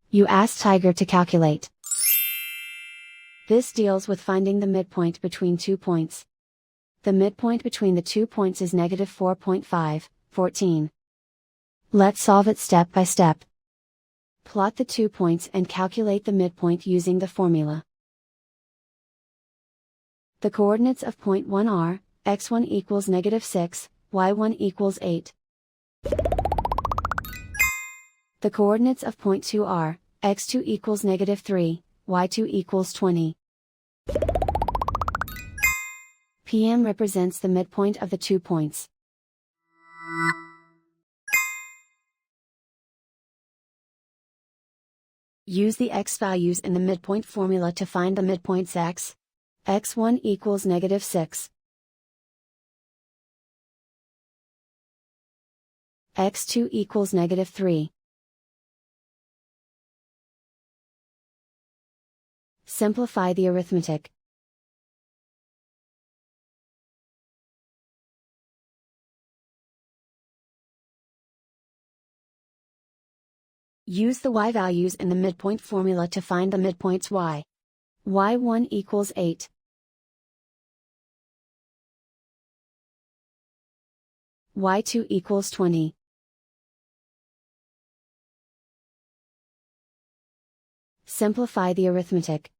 You ask Tiger to calculate. This deals with finding the midpoint between 2 points. The midpoint between the 2 points is negative 4.5, 14. Let's solve it step by step. Plot the 2 points and calculate the midpoint using the formula. The coordinates of point 1 are, x1 equals negative 6, y1 equals 8. The coordinates of point 2 are, x2 equals negative 3, y2 equals 20. PM represents the midpoint of the 2 points. Use the x values in the midpoint formula to find the midpoints x. x1 equals negative 6. x2 equals negative 3. Simplify the arithmetic. Use the y values in the midpoint formula to find the midpoints y. y1 equals 8. y2 equals 20. Simplify the arithmetic.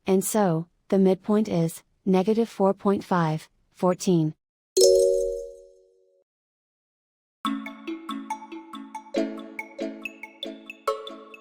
And so, the midpoint is negative 4.5, 14.